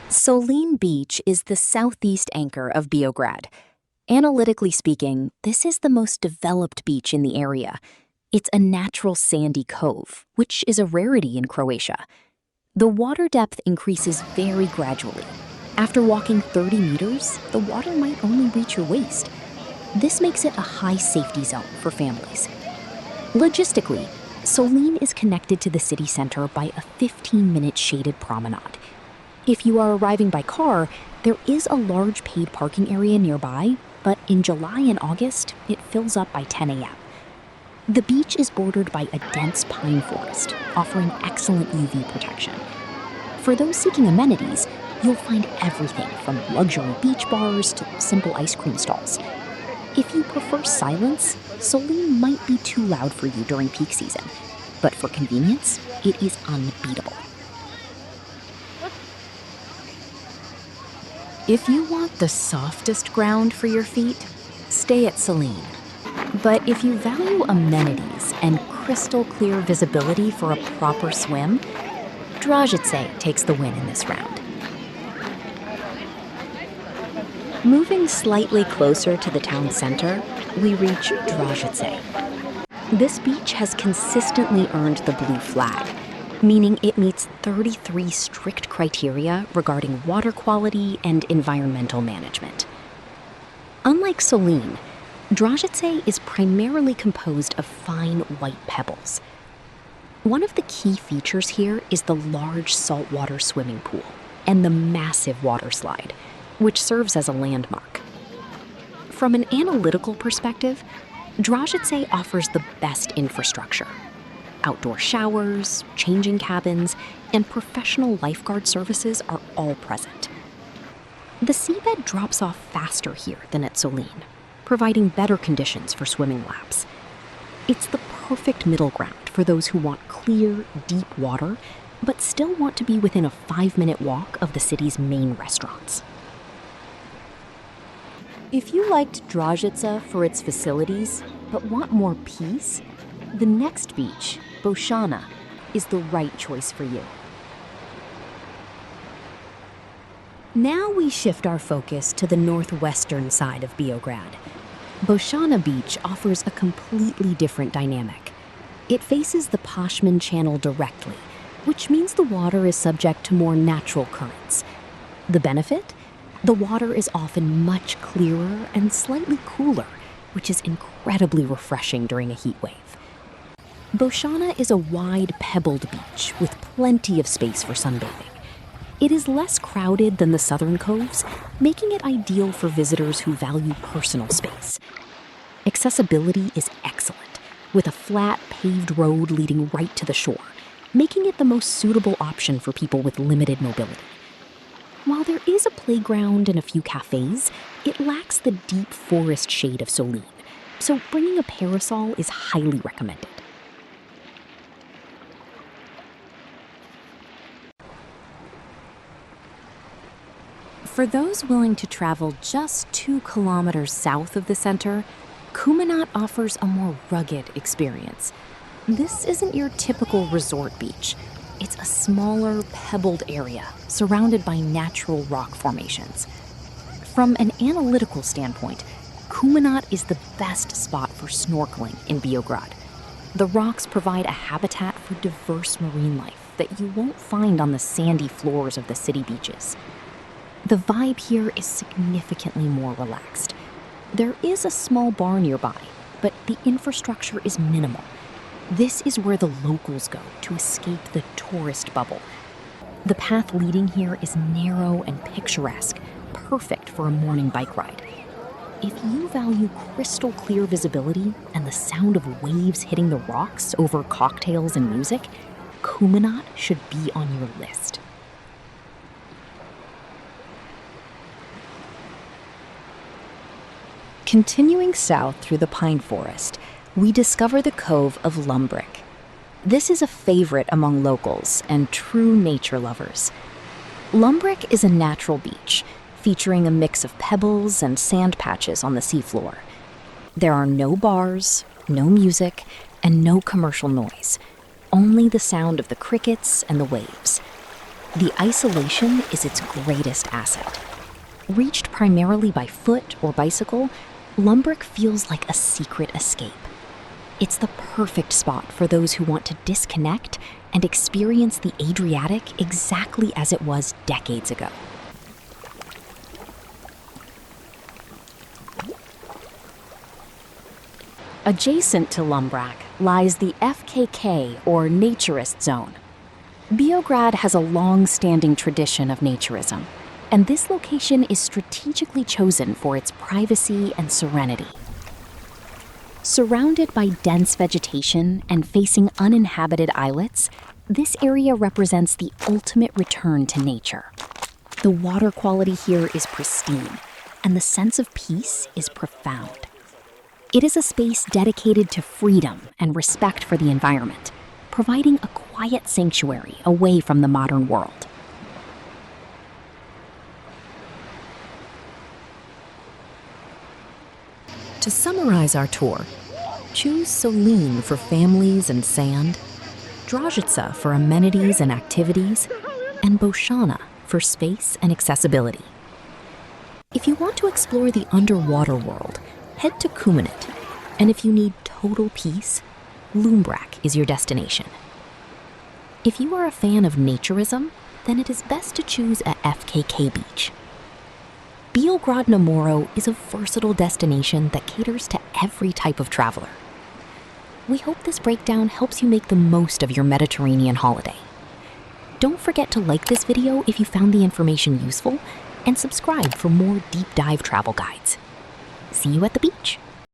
Soline Beach is the southeast anchor of Biograd. Analytically speaking, this is the most developed beach in the area. It's a natural sandy cove, which is a rarity in Croatia. The water depth increases very gradually. After walking 30 meters, the water might only reach your waist. This makes it a high safety zone for families. Logistically, Soline is connected to the city center by a 15-minute shaded promenade. If you are arriving by car, there is a large paid parking area nearby, but in July and August, it fills up by 10 a.m. The beach is bordered by a dense pine forest, offering excellent UV protection. For those seeking amenities, you'll find everything from luxury beach bars to simple ice cream stalls. If you prefer silence, Soline might be too loud for you during peak season, but for convenience, it is unbeatable. If you want the softest ground for your feet, stay at Soline. But if you value amenities and crystal clear visibility for a proper swim, Dražice takes the win in this round. Moving slightly closer to the town center, we reach Dražice. This beach has consistently earned the blue flag, meaning it meets 33 strict criteria regarding water quality and environmental management. Unlike Soline, Dražice is primarily composed of fine white pebbles. One of the key features here is the large saltwater swimming pool and the massive water slide, which serves as a landmark. From an analytical perspective, Dražice offers the best infrastructure. Outdoor showers, changing cabins, and professional lifeguard services are all present. The seabed drops off faster here than at Soline, providing better conditions for swimming laps. It's the perfect middle ground for those who want clear, deep water, but still want to be within a 5-minute walk of the city's main restaurants. If you liked Dražica for its facilities, but want more peace, the next beach, Bošana, is the right choice for you. Now we shift our focus to the northwestern side of Biograd. Bošana Beach offers a completely different dynamic. It faces the Pashman Channel directly, which means the water is subject to more natural currents. The benefit? The water is often much clearer and slightly cooler, which is incredibly refreshing during a heat wave. Bošana is a wide, pebbled beach with plenty of space for sunbathing. It is less crowded than the southern coves, making it ideal for visitors who value personal space. Accessibility is excellent, with a flat, paved road leading right to the shore, making it the most suitable option for people with limited mobility. While there is a playground and a few cafes, it lacks the deep forest shade of Soline, so bringing a parasol is highly recommended. For those willing to travel just 2 kilometers south of the center, Kumenat offers a more rugged experience. This isn't your typical resort beach. It's a smaller, pebbled area surrounded by natural rock formations. From an analytical standpoint, Kumenat is the best spot for snorkeling in Biograd. The rocks provide a habitat for diverse marine life that you won't find on the sandy floors of the city beaches. The vibe here is significantly more relaxed. There is a small bar nearby, but the infrastructure is minimal. This is where the locals go to escape the tourist bubble. The path leading here is narrow and picturesque, perfect for a morning bike ride. If you value crystal clear visibility and the sound of waves hitting the rocks over cocktails and music, Kumenat should be on your list. Continuing south through the pine forest, we discover the cove of Lumbrak. This is a favorite among locals and true nature lovers. Lumbrak is a natural beach, featuring a mix of pebbles and sand patches on the seafloor. There are no bars, no music, and no commercial noise, only the sound of the crickets and the waves. The isolation is its greatest asset. Reached primarily by foot or bicycle, Lumbrak feels like a secret escape. It's the perfect spot for those who want to disconnect and experience the Adriatic exactly as it was decades ago. Adjacent to Lumbrak lies the FKK, or Naturist Zone. Biograd has a long-standing tradition of naturism, and this location is strategically chosen for its privacy and serenity. Surrounded by dense vegetation and facing uninhabited islets, this area represents the ultimate return to nature. The water quality here is pristine, and the sense of peace is profound. It is a space dedicated to freedom and respect for the environment, providing a quiet sanctuary away from the modern world. To summarize our tour, choose Soline for families and sand, Dražica for amenities and activities, and Bošana for space and accessibility. If you want to explore the underwater world, head to Kumenat, and if you need total peace, Lumbrak is your destination. If you are a fan of naturism, then it is best to choose a FKK beach. Biograd na Moru is a versatile destination that caters to every type of traveler. We hope this breakdown helps you make the most of your Mediterranean holiday. Don't forget to like this video if you found the information useful, and subscribe for more deep dive travel guides. See you at the beach.